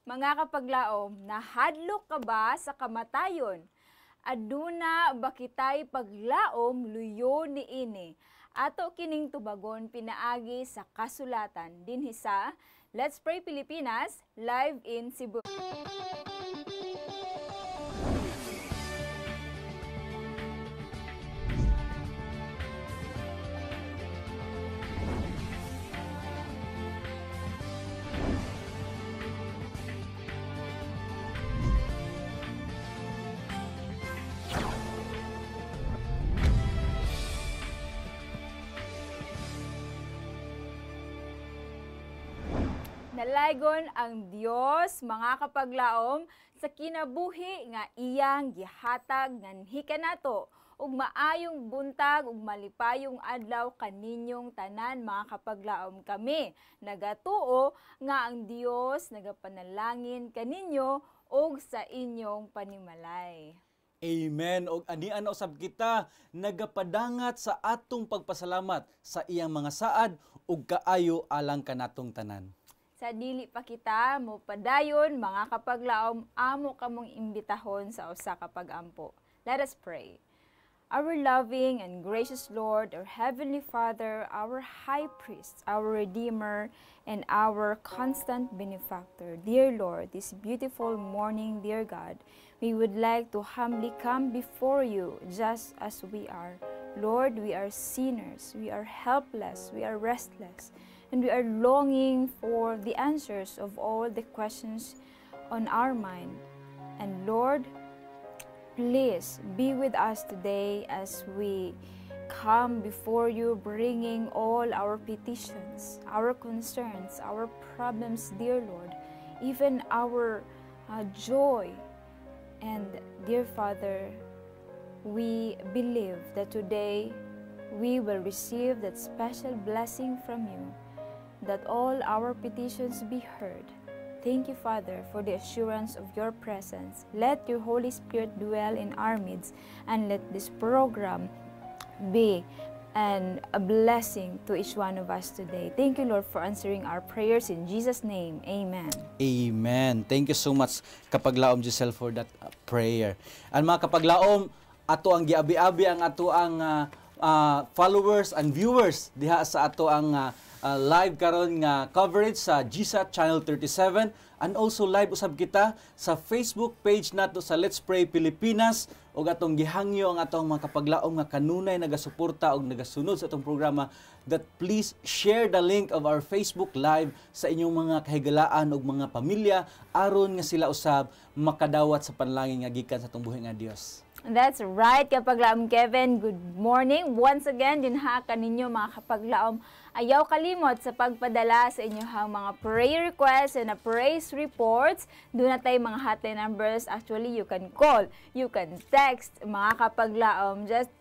Mga kapaglaom, nahadlok ka ba sa kamatayon? Aduna bakitay paglaom luyo ni ini. Ato kining tubagon pinaagi sa kasulatan dinhi sa Let's Pray Pilipinas live in Cebu. Nalaygon ang Dios mga kapaglaom sa kinabuhi nga iyang gihatag nganhi kanato ug maayong buntag ug malipayong adlaw kaninyong tanan mga kapaglaom. Kami nagatuo nga ang Dios nagapanalangin kaninyo ug sa inyong panimalay. Amen. Og anian usab kita nagapadangat sa atong pagpasalamat sa iyang mga saad ug kaayo alang kanatong tanan. Sa dili pa kita mo padayon mga kapaglaom, amo kamong imbitahon sa usa ka pag-ampo. Let us pray. Our loving and gracious Lord, our Heavenly Father, our High Priest, our Redeemer, and our constant benefactor. Dear Lord, this beautiful morning, dear God, we would like to humbly come before you just as we are. Lord, we are sinners, we are helpless, we are restless, and we are longing for the answers of all the questions on our mind. And Lord, please be with us today as we come before you bringing all our petitions, our concerns, our problems, dear Lord, even our joy. And dear Father, we believe that today we will receive that special blessing from you, that all our petitions be heard. Thank you, Father, for the assurance of your presence. Let your Holy Spirit dwell in our midst, and let this program be a blessing to each one of us today. Thank you, Lord, for answering our prayers in Jesus' name. Amen. Amen. Thank you so much, Kapaglaom Giselle, for that prayer. And mga kapaglaom, ato ang giabi-abi ang ato ang followers and viewers diha sa ato ang live karon nga coverage sa GSAT Channel 37, and also live usab kita sa Facebook page nato sa Let's Pray Pilipinas, ug atong gihangyo ang atong mga kapaglaom nga kanunay nagasuporta ug nagasunod sa atong programa, that please share the link of our Facebook live sa inyong mga kahigalaan ug mga pamilya aron nga sila usab makadawat sa panalangin nga gikan sa atong buhi nga Dios. That's right, kapaglaom Kevin. Good morning. Once again, dinha kaninyo mga kapaglaom. Ayaw kalimot sa pagpadala sa inyong mga prayer requests and praise reports. Doon na tayo mga hotline numbers. Actually, you can call, you can text mga kapaglaom. Just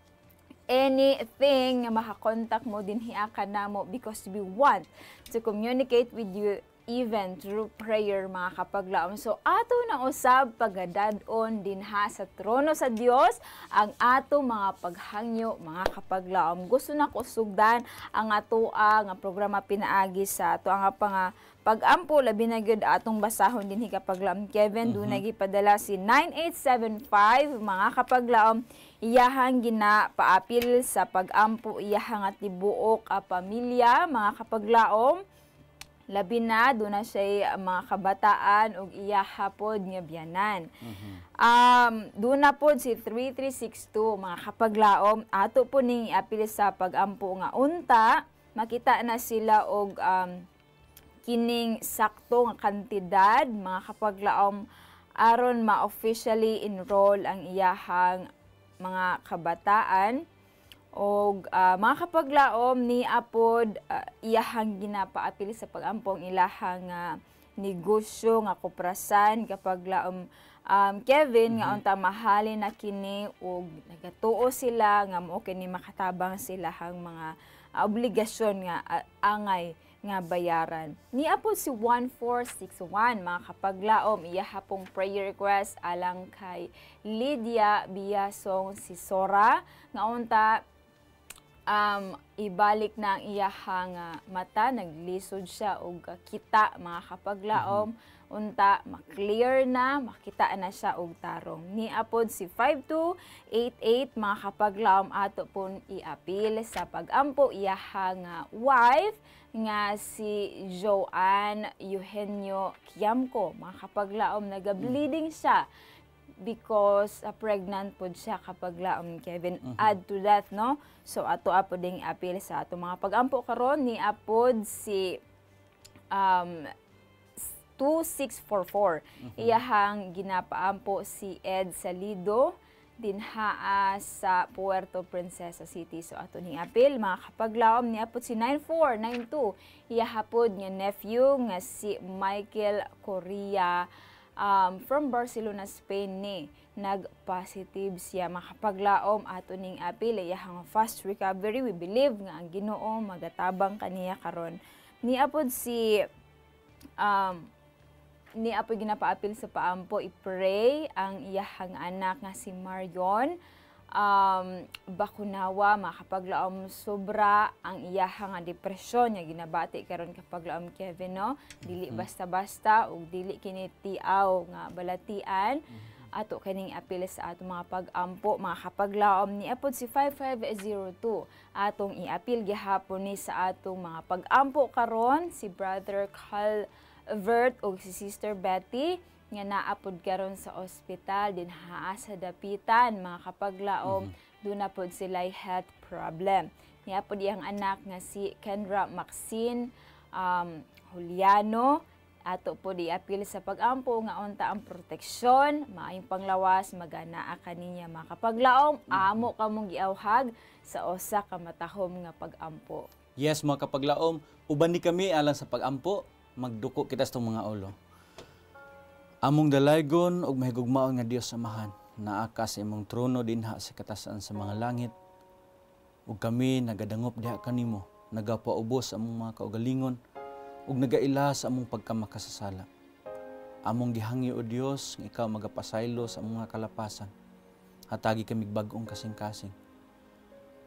anything na makakontak mo, dinhiya ka na mo, because we want to communicate with you even through prayer mga kapaglaom. So ato na usab pagadadon dinha sa trono sa Dios ang ato mga paghangyo mga kapaglaom. Gusto na ko sugdan ang ato nga programa pinaagi sa ato ang pag-ampo labi na gyud atong basahon dinhi kapaglaom Kevin. Doon nagipadala si 9875 mga kapaglaom. Iyahang ginapaapil sa pag-ampo iyahang at tibuok a pamilya mga kapaglaom. Labi na, doon na siya mga kabataan o iyahapod nga biyanan. Doon na po si 3362, mga kapaglaom, ato po ning apil sa pag-ampo nga unta, makita na sila og kining sakto nga kantidad, mga kapaglaom, aron ma-officially enroll ang iyahang mga kabataan. Og mga kapaglaom ni apod iyahang ginapaapil sa pag-ampong ilahang negosyo nga koprasan kapaglaom Kevin nga unta mahalin na kini og nagatuo sila nga mao kini makatabang sila hang mga obligasyon nga angay nga bayaran. Ni apod si 1461 mga kapaglaom iyahapong prayer request alang kay Lydia Biasong si Sora nga unta ibalik na ang iyahang mata, naglisod siya og kita mga kapaglaom, unta maklear na, makita na siya og tarong. Niapod si 5288 mga kapaglaom ato pon iapil sa pagampo iyahang wife nga si Joanne Eugenio Quiamco. Mga kapaglaom naga-bleeding siya because pregnant pod siya kapaglaom Kevin. Add to that, no? So ato apod ding apil sa ato mga pagampo karon ni apod si 2644. Iyahang ginapaampo si Ed Salido dinhaa sa Puerto Princesa City. So ato ning apil mga kapaglaom ni apod si 9492. Iyahapod nga nephew nga si Michael Correa from Barcelona, Spain ni nag-positive siya. Makapaglaom ato ning apil iyahang fast recovery. We believe nga ang Ginoo magatabang kaniya karon. Niapod si niapod ginapaapil sa paampo i-pray ang iyahang anak nga si Marion Bakunawa. Makapaglaom sobra ang iyahang depresyon nga ginabati karon kapaglaom Kevin, no? Dili basta-basta ug dili kini tiaw nga balatian. Ato kaning apil sa ato mga pagampo mga kapaglaom ni apod si 5502. Atong iapil gihapon ni sa atong mga pagampo karon si Brother Calvert ug si Sister Betty nga naapod karon sa ospital dinhaa sa dapitan mga kapaglaom. Doon na pod sila health problem. Niapod iyang anak nga si Kendra Maxine Juliano. Ato po di apil sa pagampo nga unta ang proteksyon, maayong panglawas, maganaa kaninya mga kapaglaom, amo kamong giawhag sa usa ka matahom nga pagampo. Yes, mga kapaglaom, uban ni kami alang sa pagampo, magduko kita sa mga ulo. Among dalaygon ug mahigugmaon nga Dios Amahan, naa ka sa imong trono dinha sa katasan sa mga langit. Ug kami nagadangop diha kanimo, nagapaubos among mga kaugalingon ug nagaila sa among pagkamakasasala. Among gihangyo o Dios nga ikaw magapasaylo sa among mga kalapasan. Hatagi kami bag-ong kasing-kasing.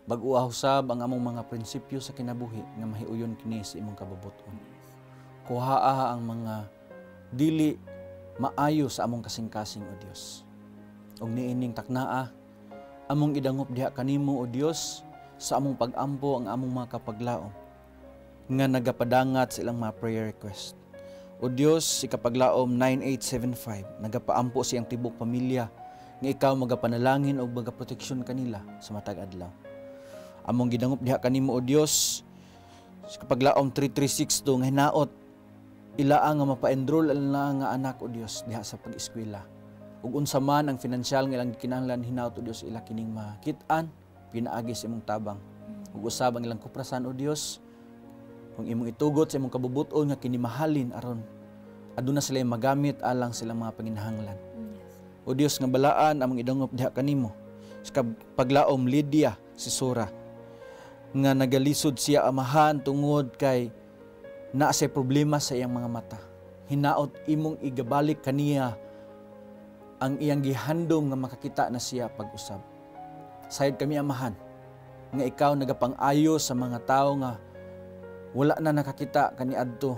Bag-o usab ang among mga prinsipyo sa kinabuhi nga mahiuyon kini sa imong kabubuton. Kuhaa ang mga dili maayo sa among kasing-kasing o Dios. Ug niining taknaa among idangop diha kanimo o Dios sa among pagampo ang among mga kapaglaom nga nagapadangat sa ilang mga prayer request. O Dios, si kapaglaom 9875, nagapaampo siyang tibok pamilya nga ikaw magapanalangin o magaproteksyon kanila sa matag adlaw. Among gidangop diha kanimo o Dios, si kapaglaom 3362 nga hinaot ilaa nga mapa-enroll na nga anak o Dios diha sa pag-eskwela. Ug unsa man ang financial nga ilang kinahanglan hinaot o Dios ila kining makit-an pinaagi sa imong tabang. Ug usab ang ilang kuprasan o Dios kung imong itugot sa imong kabubuton nga kinimahalin aron aduna sila magamit alang silang mga panginahanglan. O Dios nga balaan among idangop diha kanimo sa paglaom Lydia si Sora nga nagalisod siya amahan tungod kay naa say problema sa iyang mga mata. Hinaot imong igabalik kaniya ang iyang gihandom nga makakita na siya pag-usab. Sayod kami amahan nga ikaw nagapang-ayo sa mga tao nga wala na nakakita kaniadto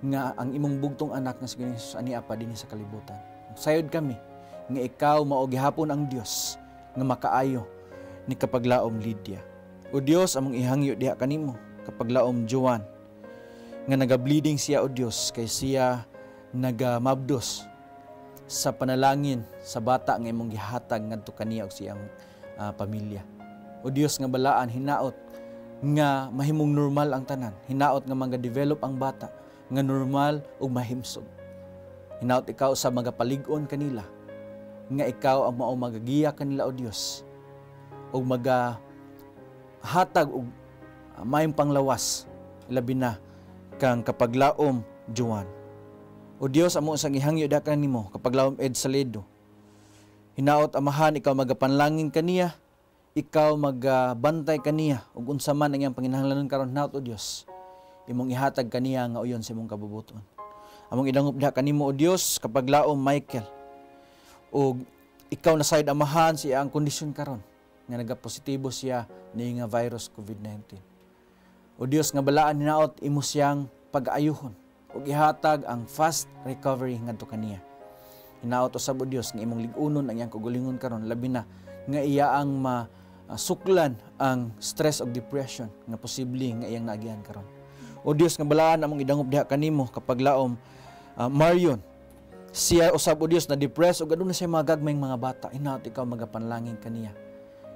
nga ang imong bugtong anak nga si Jesus ani apa dinhi sa kalibutan. Sayod kami nga ikaw mao gihapon ang Dios nga makaayo ni kapaglaom Lydia. O Dios, among ihangyo diha kanimo kapaglaom Joan nga naga-bleeding siya o Dios kay siya nagamabdos sa panalangin sa bata nga imong gihatag ngadto kaniya og siyang pamilya. O Dios nga balaan hinaot nga mahimong normal ang tanan. Hinaot nga mga-develop ang bata nga normal ug mahimsog. Hinaot ikaw sa magapalig-on kanila nga ikaw ang mao magagiya kanila o Dios ug magahatag og maayong panglawas labi na kang kapaglaom Juan. O Dios, amo sang ihangyo da kanimo kapaglaom Ed Salido. Hinaot amahan ikaw magapanlangin kaniya, ikaw magbantay kaniya ug unsa man ang iyang panginahanglanon karon hinaot o Dios, imong ihatag kaniya nga uyon sa imong kabubuton. Among idangop diha kanimo o Dios kapaglaom Michael ug ikaw na sayod amahan siya ang kondisyon karon. nga nagapositibo siya ni nga virus COVID-19. O Dios nga balaan hinaot imo siyang pag-ayuhon ug ihatag ang fast recovery ngadto kaniya. Hinaot usab o Dios nga imong lig-unon ang iyang kagalingon karon labi na nga iya ang masuklan ang stress of depression nga posible nga iyang naagihan karon. O Dios nga balaan among idangop diha kanimo kapag laom Marion. Siya usab o Dios na depressed ug aduna siya mga gagmayng mga bata. Hinaot ikaw magapanalangin kaniya.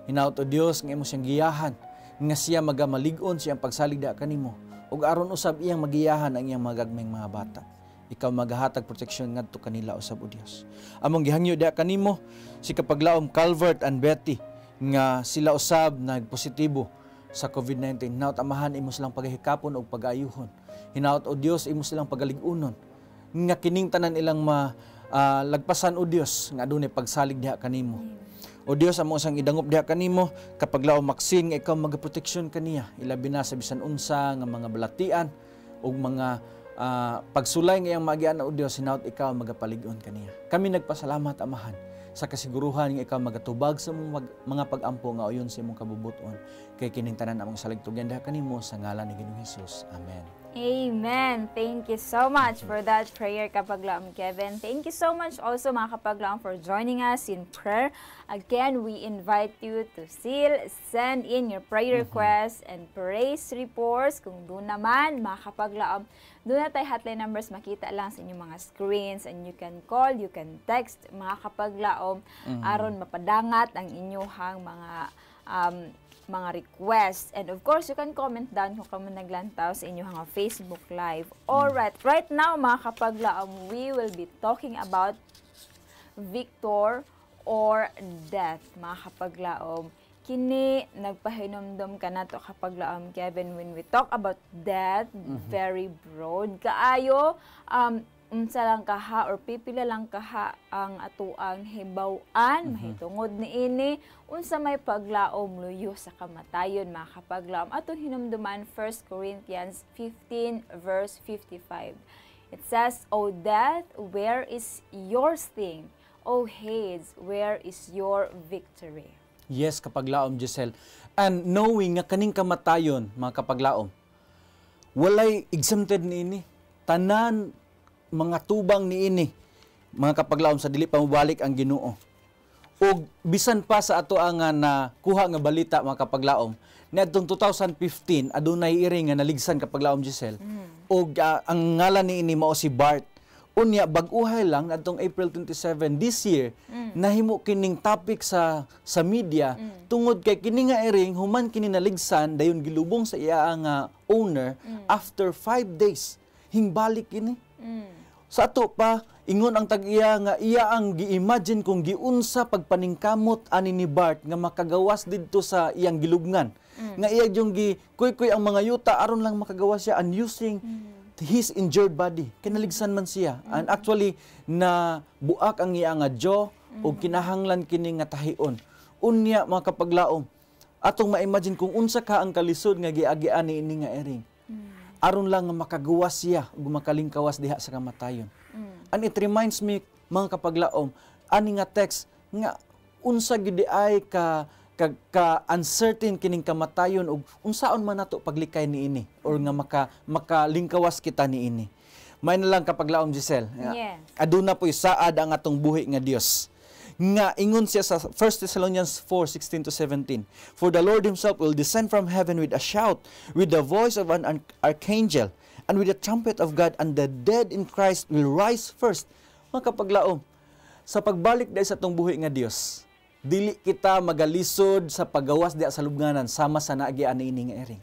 Hinaot o Dios nga imo siyang giyahan nga siya magamalig-on siyang pagsalig diha kanimo ug aron usab iyang magiyahan ang iyang mga gagmayng mga bata. Ikaw maghatag proteksyon ngadto kanila usab o Dios. Among gihangyo diha kanimo si kapaglaom Calvert and Betty nga sila usab nagpositibo sa COVID-19. Hinaot amahan imo silang paghihikapon og pag-ayuhon. Hinaot o Dios imo silang pagalig-unon nga kining tanan ilang lagpasan o Dios nga adunay pagsalig diha kanimo. O Dios amo sang idangop diha kanimo kapag laom maksin nga ikaw magaproteksyon kaniya ilabi na sa bisan unsa nga mga balatian ug mga pagsulay nga iyang magian o Dios hinaot ikaw magapalig-on kaniya. Kami nagpasalamat amahan sa kasiguruhan nga ikaw magatubag sa mga pag-ampo nga uyon sa imong kabubuton kay kining tanan among saligtugan diha kanimo sa ngalan ni Ginoong Hesus. Amen. Amen. Thank you so much for that prayer, Kapaglaom Kevin. Thank you so much also, mga Kapaglaom, for joining us in prayer. Again, we invite you to still send in your prayer requests and praise reports. Kung doon naman, mga Kapaglaom, doon na tayo hotline numbers makita lang sa inyong mga screens, and you can call, you can text, mga Kapaglaom, aron mapadangat ang inyong mga requests. And of course, you can comment down kung kamo naglantaw sa inyong Facebook Live. Alright, right now mga Kapaglaom, we will be talking about victor or death. Mga Kapaglaom, kini nagpahinomdom ka na to Kapaglaom Kevin, when we talk about death, very broad kaayo. Unsa lang kaha or pipila lang kaha ang atuang hibaw-an mahitungod niini unsa may paglaom luyo sa kamatayon, mga Kapaglaom. Aton hinumduman 1 Corinthians 15 verse 55. It says, "O death, where is your sting? O Hades, where is your victory?" Yes, Kapaglaom Giselle. And knowing nga kaning kamatayon, mga Kapaglaom, walay exempted niini. Tanan mga tubang niini, mga Kapaglaom, sa dili pa mobalik ang Ginoo. Og bisan pa sa ato ang nakuha nga balita, mga Kapaglaom, niadtong 2015 adunay iri nga naligsan, Kapaglaom Giselle. Og ang ngalan niini mao si Bart. Unya bag-uhay lang adtong April 27 this year, nahimo kining topic sa media tungod kay kini nga iring human kini naligsan dayon gilubong sa iya nga owner after 5 days. Hingbalik kini. Sa ato pa, ingon ang tag-iya nga iya ang gi-imagine kung giunsa pagpaningkamot ani ni Bart nga makagawas didto sa iyang gilubngan. Nga iya yung kuy-kuy ang mga yuta aron lang makagawas siya and using his injured body. Kinaligsan man siya. And actually, na buak ang iya nga jaw o kinahanglan kini nga tahion. Unya, mga Kapaglaom, atong ma-imagine kung unsa ka ang kalisod nga giagian ni ini nga ering. Aron lang nga makagawas siya ug makalingkawas diha sa kamatayon. And it reminds me, mga Kapaglaom, ani nga text nga unsa gid ay ka uncertain kining kamatayon ug unsaon man nato paglikay niini or nga makalingkawas kita niini. May na lang, Kapaglaom Giselle. Yes. Aduna po'y saad ang atong buhi nga Dios. Nga ingon siya sa 1 Thessalonians 4:16-17. "For the Lord himself will descend from heaven with a shout, with the voice of an archangel, and with the trumpet of God, and the dead in Christ will rise first." Mga Kapaglaom, sa pagbalik dahil sa atong buhi nga Dios, dili kita magalisod sa paggawas diha sa lubnganan sama sa naagian niini nga ering.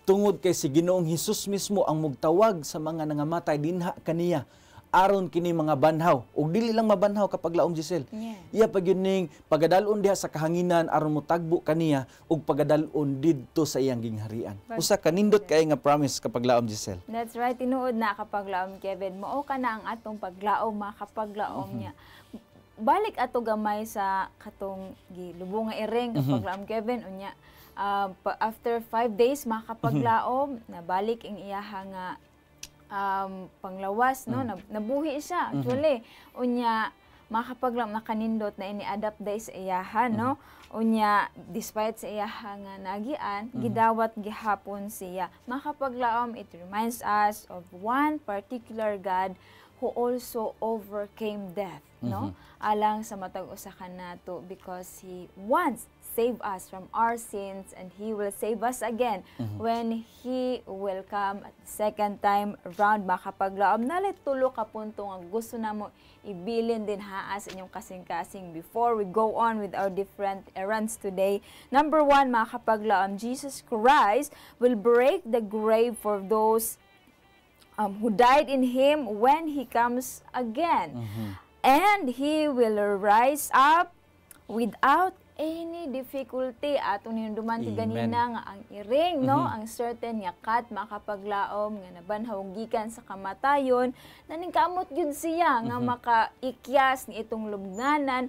Tungod kay si Ginoong Hesus mismo ang mugtawag sa mga nangamatay dinha kaniya aron kini mga banhaw ug dili lang mabanhaw, Kapaglaom Giselle. Iya pagyuning pagadalon diha sa kahanginan aron motagbo kaniya ug pagadalon didto sa iyang gingharian. Usa ka nindot kay nga promise, Kapaglaom Giselle. That's right, tinuod na, Kapaglaom Kevin. Mao ka na ang atong paglaom, mga Kapaglaom niya. Balik ato gamay sa katong gilubong nga iring, Kapaglaom Kevin, unya after 5 days, mga Kapaglaom, nabalik ang iyaha nga panglawas, no? Nabuhi siya, actually. Unya, makapaglam na kanindot na ini-adapt day sa iyahan, no? Unya, despite sa iyahan nga nagian, gidawat gihapon siya. Makapaglaom, it reminds us of one particular God who also overcame death, no? Alang sa matag usa kanato because He once save us from our sins and He will save us again when He will come at the second time around. Makapaglaom nalit tulo ka punto nga gusto na mo ibilin din haas inyong kasing-kasing before we go on with our different errands today. Number 1, makapaglaom, Jesus Christ will break the grave for those who died in Him when He comes again. And He will rise up without any difficulty. Atong ninduman ti ganina nga ang iring, no? Ang certain nga kat makapaglaom nga nabanhaw gikan sa kamatayon, naningkamot yun siya nga makaikyas ni itong lubnganan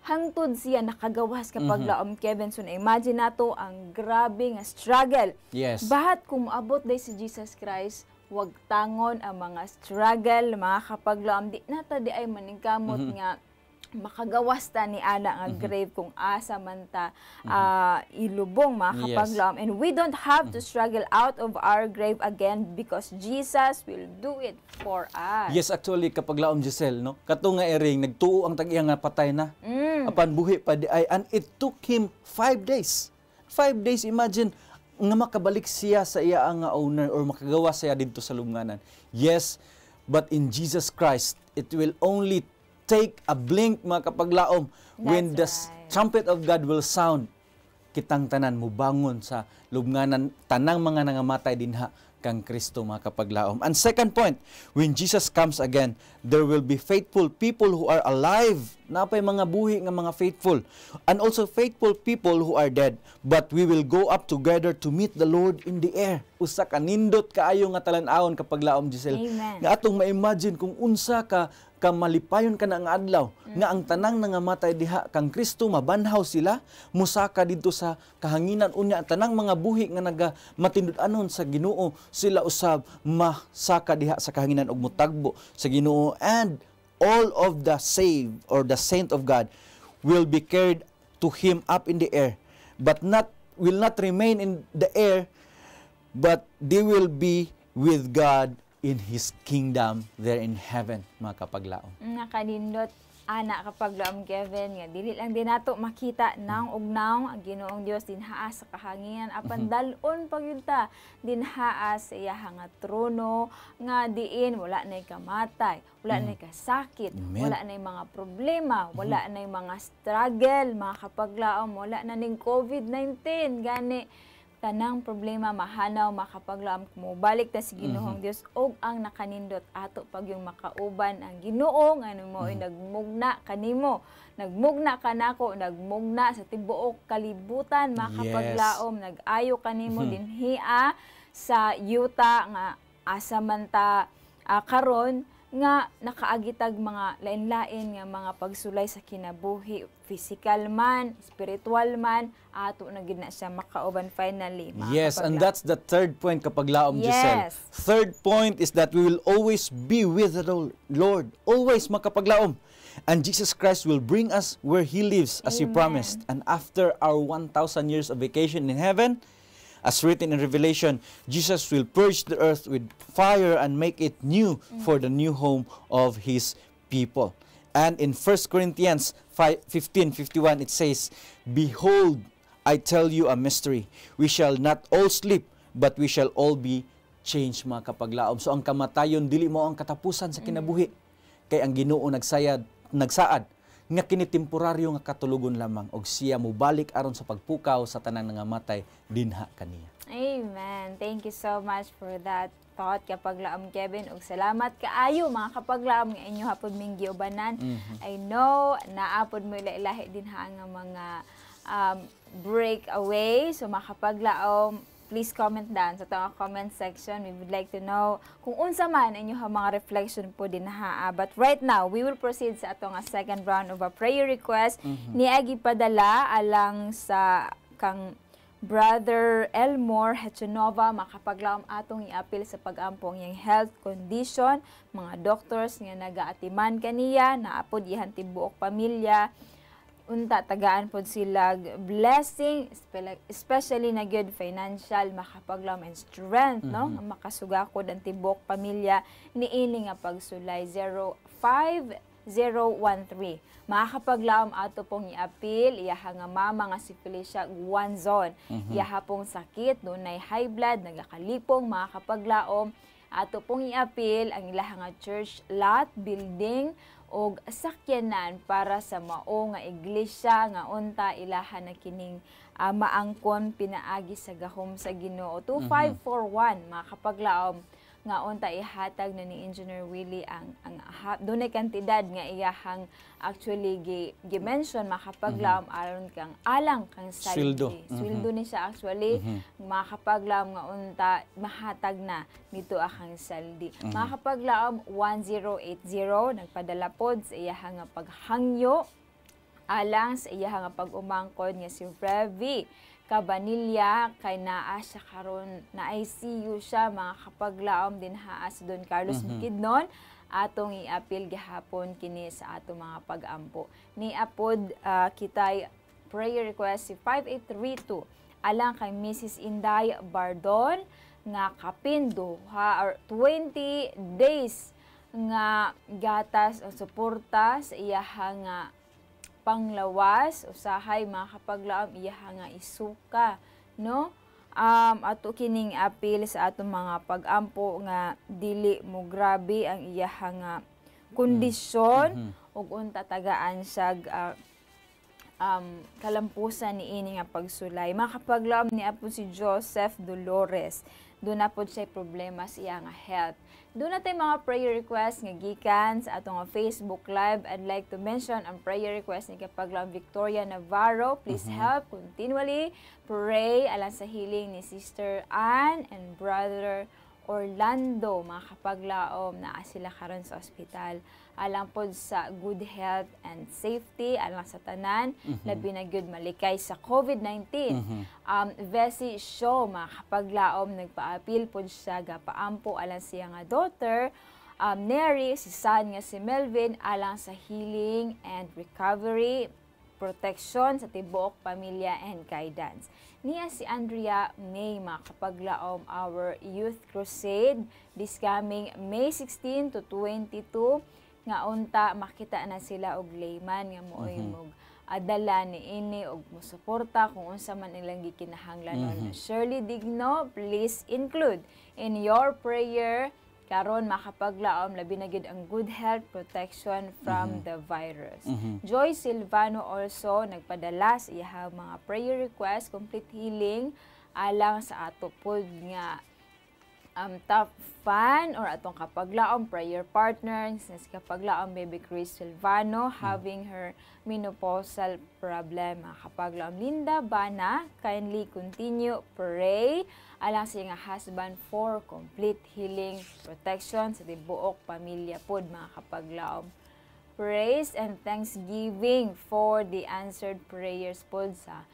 hangtod siya nakagawas kapag laom Kevin. So na-imagine nato ang grabe nga struggle. Yes. But kung maabot day si Jesus Christ, wag tangon ang mga struggle, mga kapaglaom, di nata di ay maningkamot nga makagawas ta ni ana nga grave kung asa man ta ilubong, mga kapaglaom. And we don't have to struggle out of our grave again because Jesus will do it for us. Yes, actually, kapaglaom Giselle, no? Kato nga ering, nagtuo ang tag-iya nga patay na. Apan buhi pa di ay, and it took Him 5 days. 5 days, imagine, nga makabalik siya sa iya ang owner or makagawa siya dito sa lubnganan. Yes, but in Jesus Christ, it will only take a blink, mga kapaglaom, when the trumpet of God will sound. Kitang tanan mo bangon sa lubnganan, tanang mga nangamatay dinha kang Kristo, mga kapaglaom. And second point, when Jesus comes again, there will be faithful people who are alive. Napay mga buhi nga mga faithful. And also faithful people who are dead. But we will go up together to meet the Lord in the air. Usa ka nindot kaayo nga talan-awon kapaglaom Giselle. Amen. Nga atong ma-imagine kung unsa ka malipayon ka na ang adlaw nga ang tanang nangamatay diha kang Kristo mabanhaw sila musaka dito sa kahanginan unya ang tanang mga buhi nga matindud-anon sa Ginoo sila usab masaka diha sa kahanginan ug mutagbo sa Ginoo, and all of the saved or the saint of God will be carried to Him up in the air, but will not remain in the air, but they will be with God in His kingdom there in heaven, mga kapaglaom. Nakanindot, ana kapaglaom Kevin, nga dili lang din nato makita nang ugnaw ang Ginoong Dios dinhaa sa kahanginan, apan dalon pagyunta dinhaa sa iyaha nga trono nga diin wala nay kamatay, wala nay kasakit, wala nay mga problema, wala nay mga struggle, mga kapaglaom, wala na ning COVID-19 gani. Tanang problema mahanaw, makapaglaom mo balik ta si Ginoong Dios og ang nakanindot ato pag yung makauban ang Ginoo nga mo ay nagmugna kanimo, nagmugna kanako, nagmugna sa tibuok kalibutan, makapaglaom nag-ayo kanimo dinhia sa yuta nga asa man ta karon nga nakaagitag mga lain-lain nga mga pagsulay sa kinabuhi, physical man, spiritual man, ato na gid na siya makauban finally. Yes, and that's the third point kapaglaom Giselle. Third point is that we will always be with the Lord. Always makapaglaom. And Jesus Christ will bring us where He lives as He promised. And after our 1,000 years of vacation in heaven, as written in Revelation, Jesus will purge the earth with fire and make it new for the new home of His people. And in 1 Corinthians 15:51 it says, "Behold, I tell you a mystery. We shall not all sleep, but we shall all be changed," mga kapaglaom. So ang kamatayon dili mo ang katapusan sa kinabuhi. Kay ang Ginoo nagsaad nga kini temporaryo nga katulugon lamang og siya mobalik aron sa pagpukaw sa tanang nangamatay dinha kaniya. Amen. Thank you so much for that thought kapaglaom Kevin, ug salamat kaayo mga kapaglaom nga inyo hapon ming giubanan. I know naapod mo ilahi dinha nga mga breakaway. So mga kapaglaom, please comment down sa tawag comment section. We would like to know kung unsa man inyo mga reflection po din ha. But right now, we will proceed sa atong second round of a prayer request. Niagi padala alang sa kang Brother Elmore Hechanova, makapaglaom atong iapil sa pag-ampong yung health condition, mga doctors nga nagaatiman kaniya, naapod ihan tibuok pamilya, unta tagaan pod sila blessing, especially na good financial, makapaglaom and strength, no? Makasugakod ang tibuok pamilya, niini nga pagsulay 05013. Makakapaglaom ato pong iapil, iyaha nga mama nga si Felicia Guanzon. Iyaha pong sakit, dunay high blood, nagakalipong, makakapaglaom. Ato pong iapil ang ilaha nga church lot, building, o sakyanan para sa mao nga iglesia nga unta ilaha na kining maangkon pinaagi sa gahom sa Ginoo. 2541, makakapaglaom nga unta ihatag na ni Engineer Willie ang dunay kantidad nga iyahang actually gi-mention makapaglaom aron kang alang kang Sweldo. Sweldo ni siya actually makapaglaom nga unta mahatag na dito akang saldi. Makapaglaom 1080 nagpadala pod sa iyahang nga paghangyo alang sa iyahang nga pag-umangkod nga si Revi Cabanilla kay naa siya karon na ICU siya, mga kapaglaom din haa sa Don Carlos Bukidnon atong iapil gihapon kini sa ato mga pag-ampo. Ni apod kitay prayer request si 5832 alang kay Mrs. Inday Bardon nga kapin duha or 20 days nga gatas o suporta sa iyahang nga panglawas usahay makapaglaom iyaha nga isuka, no? Ato kining apil sa atong mga pag-ampo nga dili mo grabe ang iyaha nga kondisyon ug unta tagaan siya kalampusan ni ini nga pagsulay. Makapaglaom ni apo si Joseph Dolores. Doon na po siya problema sa iya nga health. Doon natin mga prayer request nga gikan sa atong Facebook Live. I'd like to mention ang prayer request ni kapaglaom Victoria Navarro. Please help continually pray alang sa healing ni Sister Ann and Brother Orlando. Mga kapaglaom na sila karon sa ospital. Alang po sa good health and safety, alang sa tanan, labi na good malikay sa COVID-19. Vesi Show, makapaglaom, nagpaapil po siya, gapaampo alang siya nga daughter, Neri, si son nga si Melvin, alang sa healing and recovery, protection sa tibuok pamilya and guidance. Niya si Andrea May, makapaglaom, our youth crusade, this coming May 16 to 22, nga unta makita na sila og layman nga mooy mog adala ni ini og mosuporta kung unsa man ilang gikinahanglanon. Shirley Digno, please include in your prayer karon makapaglaom labi na gid ang good health protection from the virus. Joy Silvano also nagpadala sa iyang mga prayer request, complete healing alang sa ato pod nga top fan or atong kapaglaom prayer partner sa kapaglaom baby Chris Silvano having her menopausal problem. Kapaglaom Linda Bana, kindly continue pray alang sa iyang husband for complete healing protection sa tibuok pamilya pod mga kapaglaom. Praise and thanksgiving for the answered prayers pod sa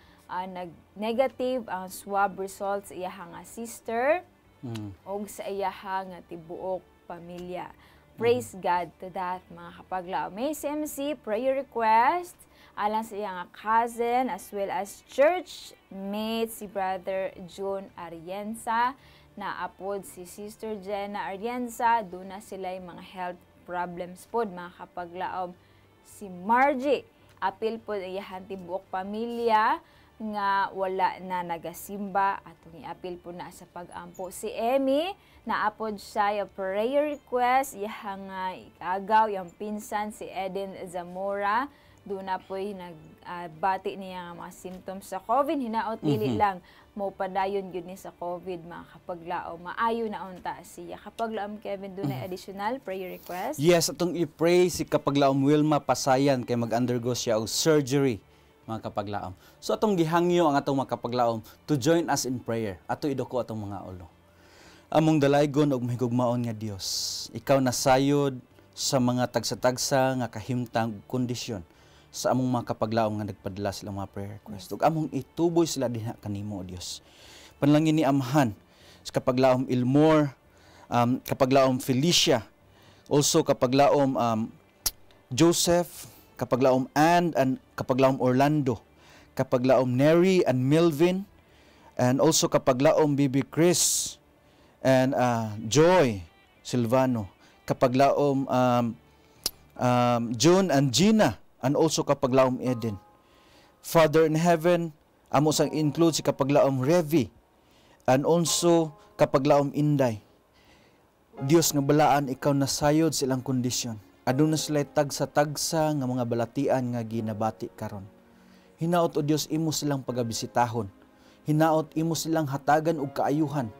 negative ang swab results iyang sister og sa iyaha nga tibuok pamilya. Praise God to that mga kapaglaom. May CMC prayer request alang sa iyang cousin as well as church mate si Brother June Arienza na apod si Sister Jenna Arienza. Doon na sila yung mga health problems pod mga kapaglaom. Si Margie apil pod iyahan tibuok pamilya nga wala na nagasimba atong iapil po na sa pag-ampo. Si Emmy naapod siya yung prayer request iyang ikagaw yung pinsan si Eden Zamora. Doon na po'y nagbati niya mga symptoms sa COVID. Hinaot dili lang mo padayon yun ni sa COVID mga kapaglaom. Maayo na unta siya. Kapaglaom Kevin, doon na additional prayer request? Yes, atong i-pray si kapaglaom Wilma Pasayan kay mag-undergo siya og surgery mga kapaglaom. So atong gihangyo ang atong mga kapaglaom to join us in prayer. Ato idoko atong mga ulo. Among dalaygon og mahigugmaon nga Dios. Ikaw nasayod sa mga tagsa-tagsa nga kahimtang kondisyon sa among mga kapaglaom nga nagpadala sila mga prayer request. Ug among ituboy sila dinha kanimo, O Dios. Panalangin ni Amahan sa kapaglaom Ilmore, kapaglaom Felicia, also kapaglaom Joseph, kapaglaom Ann, and kapaglaom Orlando, kapaglaom Neri and Melvin, and also kapaglaom Bibi Chris and Joy Silvano, kapaglaom June and Gina, and also kapaglaom Eden. Father in heaven, amo sang include si kapaglaom Revi, and also kapaglaom Inday. Dios nga balaan, ikaw nasayod silang kondisyon. Aduna sila tagsa-tagsa nga mga balatian nga ginabati karon. Hinaot, O Dios, imo silang pagabisitahon. Hinaot, imo silang hatagan og kaayuhan.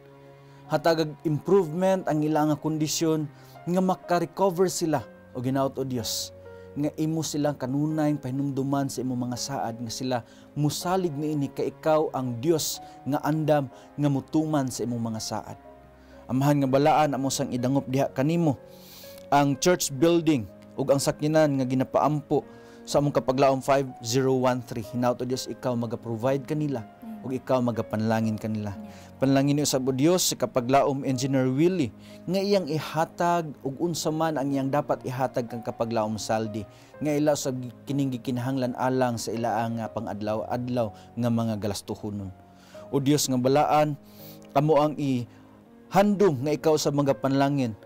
Hatagag improvement ang ilang kondisyon nga maka-recover sila. O hinaot, O Dios, nga imo silang kanunay pahinumduman sa imo mga saad nga sila musalig niini kay ikaw ang Dios nga andam nga mutuman sa imo mga saad. Amahan nga balaan, amo sang idangop diha kanimo ang church building ug ang sakyanan nga ginapaampo sa among kapaglaom 5013. Hinaut, O Dios, ikaw maga-provide kanila ug ikaw magapanlangin kanila. Panlangin niyo sa Dios sa kapaglaom Engineer Willie nga iyang ihatag ug unsa man ang iyang dapat ihatag kang kapaglaom saldi nga ila sa kining gikinahanglan alang sa ilaang pang-adlaw-adlaw nga mga galastuhonon. O Dios nga balaan, kamo ang handom nga ikaw sa mga panlangin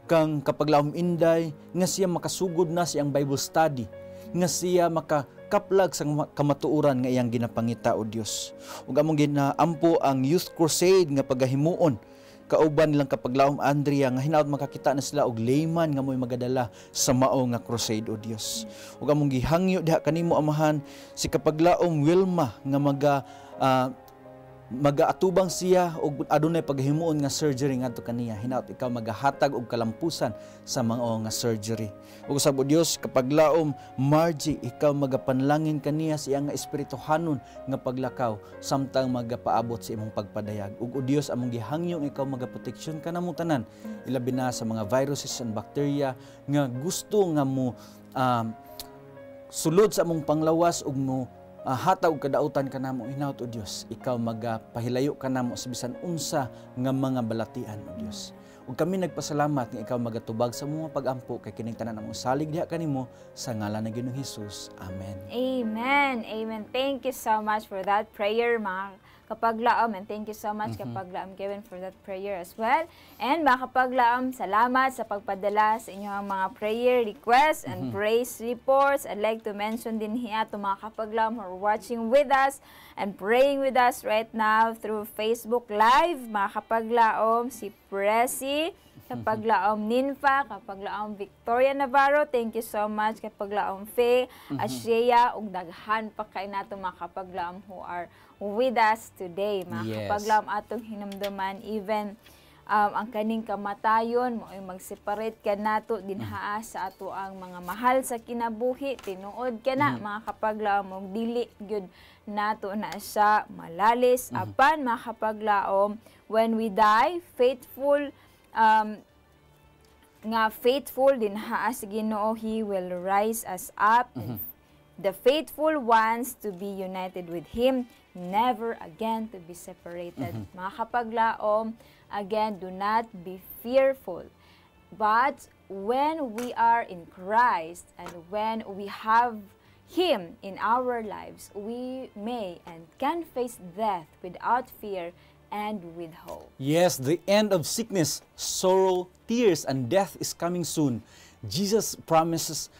kang kapaglaom Inday nga siya makasugod na siyang Bible study, nga siya makakaplag sa kamatuoran nga iyang ginapangita, O Dios. Ug among ginaampo ang Youth Crusade nga pagahimuon kauban nilang kapaglaom Andrea nga hinaut makakita na sila og layman nga mo'y magadala sa mao nga crusade, O Dios. Ug among gihangyo diha kanimo, Amahan, si kapaglaom Wilma nga magaatubang siya og adunay paghimuon nga surgery ngadto kaniya. Hinaut ikaw magahatag og kalampusan sa mga nga surgery. Ug sa Dios, kapaglaom Margie, ikaw magapanlangin kaniya sa iyang espirituhanon nga paglakaw samtang magapaabot sa imong pagpadayag. Ug o Dios, among gihangyo ikaw magaproteksyon kanamo tanan, ilabi na sa mga viruses and bacteria nga gusto nga mo sulod sa among panglawas ug mo hataw kadautan kanamo. Hinaut, O Dios, ikaw magapahilayo kanamo sa bisan unsa nga mga balatian, O Dios. Ug kami nagpasalamat nga ikaw magatubag sa mga pag-ampo kay kining tanan among salig diha kanimo sa ngalan ng Ginoong Hesus. Amen. Amen. Amen. Thank you so much for that prayer, mga kapaglaom, and thank you so much kapaglaom Kevin for that prayer as well. And mga kapaglaom, salamat sa pagpadala sa inyong mga prayer requests and praise reports. I'd like to mention din hiya to mga kapaglaom who are watching with us and praying with us right now through Facebook Live. Mga kapaglaom, si Presi, kapaglaom Ninfa, kapaglaom Victoria Navarro, thank you so much. Kapaglaom Faye, Ashea, ug daghan pa kay nato mga kapaglaom who are with us today. Mga kapaglaom atong hinumduman, even ang kaning kamatayon mo ay mag-separate ka nato dinhaa sa ato ang mga mahal sa kinabuhi, tinuod ka na mga kapaglaom, og dili gyud nato na siya malalis. Apan mga kapaglaom, when we die, faithful din haas Ginoo, He will rise us up, and the faithful ones to be united with Him, never again to be separated. Mga kapaglaom, again, do not be fearful. But when we are in Christ and when we have Him in our lives, we may and can face death without fear and with hope. Yes, the end of sickness, sorrow, tears, and death is coming soon. Jesus promises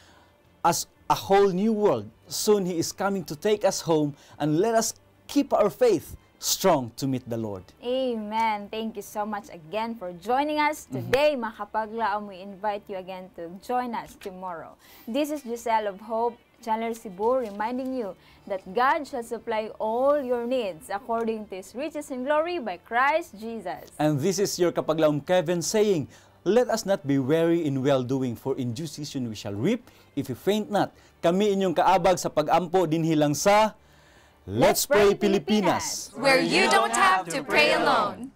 us a whole new world. Soon He is coming to take us home, and let us keep our faith strong to meet the Lord. Amen. Thank you so much again for joining us today. Mga kapaglaom, we invite you again to join us tomorrow. This is Giselle of Hope, Chandler Cebu, reminding you that God shall supply all your needs according to His riches and glory by Christ Jesus. And this is your kapaglaom Kevin saying, let us not be weary in well-doing, for in due season we shall reap if we faint not. Kami inyong kaabag sa pag-ampo dinhi lang sa Let's Pray Pilipinas, where you don't have to pray alone.